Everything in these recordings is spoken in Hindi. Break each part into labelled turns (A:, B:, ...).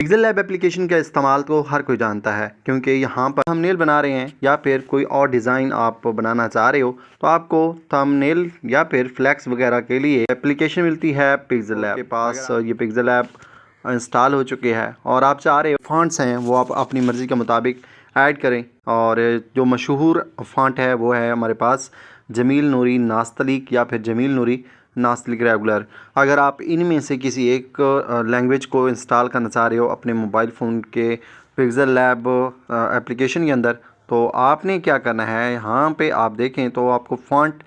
A: पिक्सेल लैब एप्लीकेशन का इस्तेमाल तो हर कोई जानता है, क्योंकि यहाँ पर थंबनेल बना रहे हैं या फिर कोई और डिज़ाइन आप बनाना चाह रहे हो तो आपको थंबनेल या फिर फ्लैक्स वगैरह के लिए एप्लीकेशन मिलती है पिक्सेल लैब के पास। ये पिक्सेल लैब इंस्टॉल हो चुके हैं और आप चाह रहे हो फॉन्ट्स हैं वो आप अपनी मर्ज़ी के मुताबिक ऐड करें। और जो मशहूर फ़ॉन्ट है वो है हमारे पास जमील नूरी नास्तलिक या फिर जमील नूरी नास्तलिक रेगुलर। अगर आप इनमें से किसी एक लैंग्वेज को इंस्टॉल करना चाह रहे हो अपने मोबाइल फ़ोन के पिक्सेल लैब एप्लीकेशन के अंदर, तो आपने क्या करना है, यहाँ पे आप देखें तो आपको फ़ॉन्ट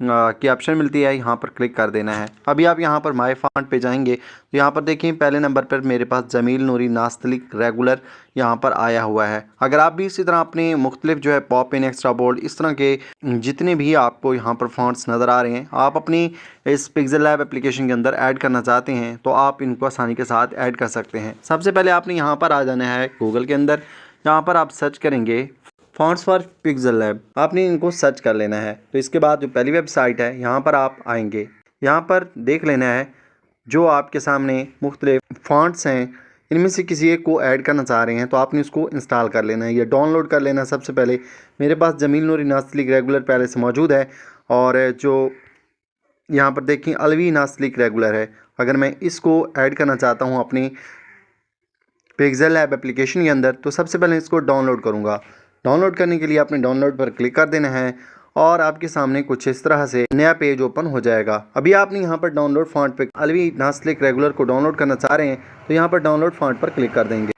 A: की ऑप्शन मिलती है, यहाँ पर क्लिक कर देना है। अभी आप यहाँ पर माय फ़ॉन्ट पे जाएंगे तो यहाँ पर देखें पहले नंबर पर मेरे पास जमील नूरी नास्तलिक रेगुलर यहाँ पर आया हुआ है। अगर आप भी इसी तरह अपने मुख्तलिफ जो है पॉप इन, एक्स्ट्रा बोल्ड, इस तरह के जितने भी आपको यहाँ पर फ़ॉन्ट्स नज़र आ रहे हैं आप अपनी इस पिक्सेल लैब एप्लीकेशन के अंदर ऐड करना चाहते हैं तो आप इनको आसानी के साथ ऐड कर सकते हैं। सबसे पहले आपने यहाँ पर आ जाना है गूगल के अंदर, यहाँ पर आप सर्च करेंगे फ़ॉन्ट्स फॉर पिक्सेल लैब, आपने इनको सर्च कर लेना है। तो इसके बाद जो पहली वेबसाइट है यहाँ पर आप आएंगे, यहाँ पर देख लेना है जो आपके सामने मुख्तलिफ फ़ॉन्ट्स हैं इनमें से किसी एक को ऐड करना चाह रहे हैं तो आपने उसको इंस्टॉल कर लेना है या डाउनलोड कर लेना है। सबसे पहले मेरे पास जमील नूरी नास्तलिक रेगुलर पहले से मौजूद है और जो यहाँ पर देखें अलवी नास्तलिक रेगुलर है। अगर मैं इसको ऐड करना चाहता हूँ अपनी पिक्सेल लैब एप्लीकेशन के अंदर तो सबसे पहले इसको डाउनलोड करूँगा। डाउनलोड करने के लिए आपने डाउनलोड पर क्लिक कर देना है और आपके सामने कुछ इस तरह से नया पेज ओपन हो जाएगा। अभी आपने यहाँ पर डाउनलोड फ़ॉन्ट पे अलवी नास्तलिक रेगुलर को डाउनलोड करना चाह रहे हैं तो यहाँ पर डाउनलोड फ़ॉन्ट पर क्लिक कर देंगे।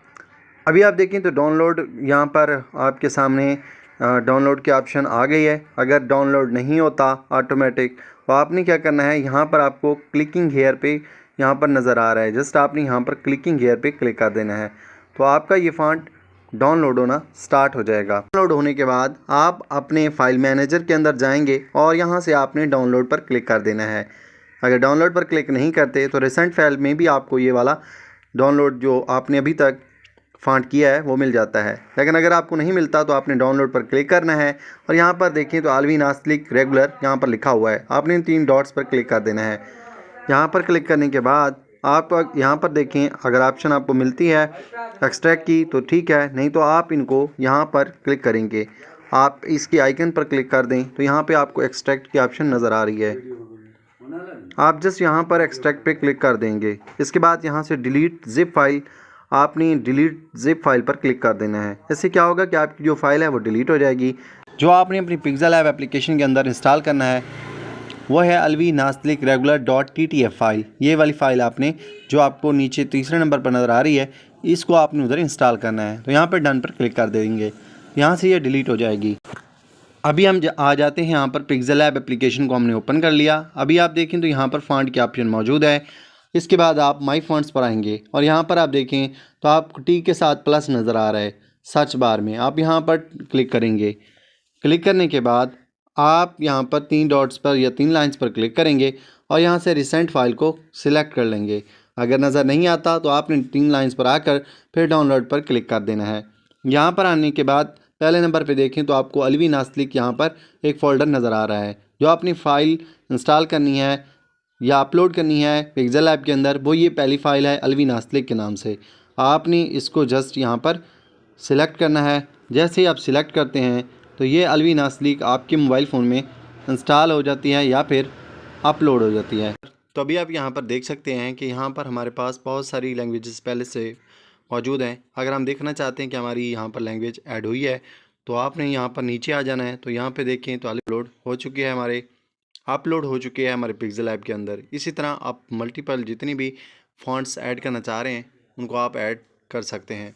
A: अभी आप देखें तो डाउनलोड यहाँ पर आपके सामने डाउनलोड के ऑप्शन आ गई है। अगर डाउनलोड नहीं होता ऑटोमेटिक तो आपने क्या करना है, यहाँ पर आपको क्लिकिंग हेयर पे यहाँ पर नज़र आ रहा है, जस्ट आपने यहाँ पर क्लिकिंग हेयर पे क्लिक कर देना है तो आपका ये फ़ॉन्ट डाउनलोड होना स्टार्ट हो जाएगा। डाउनलोड होने के बाद आप अपने फ़ाइल मैनेजर के अंदर जाएंगे और यहाँ से आपने डाउनलोड पर क्लिक कर देना है। अगर डाउनलोड पर क्लिक नहीं करते तो रिसेंट फाइल में भी आपको ये वाला डाउनलोड जो आपने अभी तक फ़ॉन्ट किया है वो मिल जाता है। लेकिन अगर आपको नहीं मिलता तो आपने डाउनलोड पर क्लिक करना है और यहाँ पर देखें तो अलवी नास्तलिक रेगुलर यहाँ पर लिखा हुआ है, आपने इन 3 डॉट्स पर क्लिक कर देना है। यहाँ पर क्लिक करने के बाद आप यहाँ पर देखें अगर ऑप्शन आपको मिलती है एक्सट्रैक्ट की तो ठीक है, नहीं तो आप इनको यहाँ पर क्लिक करेंगे, आप इसके आइकन पर क्लिक कर दें तो यहाँ पे आपको एक्सट्रैक्ट की ऑप्शन नज़र आ रही है। आप जस्ट यहाँ पर एक्सट्रैक्ट पे क्लिक कर देंगे। इसके बाद यहाँ से डिलीट ज़िप फाइल, आपने डिलीट ज़िप फाइल पर क्लिक कर देना है। इससे क्या होगा कि आपकी जो फाइल है वो डिलीट हो जाएगी। जो आपने अपनी पिक्सेल लैब एप्लीकेशन के अंदर इंस्टॉल करना है वो है अलवी नास्तलिक रेगुलर .ttf फाइल। ये वाली फ़ाइल आपने जो आपको नीचे तीसरे नंबर पर नज़र आ रही है इसको आपने उधर इंस्टॉल करना है तो यहाँ पर डन पर क्लिक कर देंगे, यहाँ से ये डिलीट हो जाएगी। अभी हम आ जाते हैं यहाँ पर पिक्सेल लैब एप्लीकेशन को हमने ओपन कर लिया। अभी आप देखें तो यहाँ पर फ़ॉन्ट की ऑप्शन मौजूद है। इसके बाद आप माई फ़ॉन्ट्स पर आएंगे और यहाँ पर आप देखें तो आपको टी के साथ प्लस नज़र आ रहा है सर्च बार में, आप यहाँ पर क्लिक करेंगे। क्लिक करने के बाद आप यहाँ पर 3 डॉट्स पर या 3 लाइंस पर क्लिक करेंगे और यहाँ से रिसेंट फाइल को सिलेक्ट कर लेंगे। अगर नज़र नहीं आता तो आपने 3 लाइंस पर आकर फिर डाउनलोड पर क्लिक कर देना है। यहाँ पर आने के बाद पहले नंबर पे देखें तो आपको अलवी नास्तलिक यहाँ पर एक फ़ोल्डर नज़र आ रहा है। जो अपनी फ़ाइल इंस्टॉल करनी है या अपलोड करनी है पिक्सेल लैब के अंदर वो ये पहली फ़ाइल है अलवी नास्तलिक के नाम से। आपने इसको जस्ट यहाँ पर सिलेक्ट करना है। जैसे ही आप सिलेक्ट करते हैं तो ये अलवी नास्तलिक आपके मोबाइल फ़ोन में इंस्टॉल हो जाती है या फिर अपलोड हो जाती है। तो अभी आप यहाँ पर देख सकते हैं कि यहाँ पर हमारे पास बहुत सारी लैंग्वेजेस पहले से मौजूद हैं। अगर हम देखना चाहते हैं कि हमारी यहाँ पर लैंग्वेज ऐड हुई है तो आपने यहाँ पर नीचे आ जाना है। तो यहाँ पे देखें तो अपलोड हो चुकी है, अपलोड हो चुकी है हमारे पिक्सेल ऐप के अंदर। इसी तरह आप मल्टीपल जितनी भी फ़ॉन्ट्स ऐड करना चाह रहे हैं उनको आप ऐड कर सकते हैं।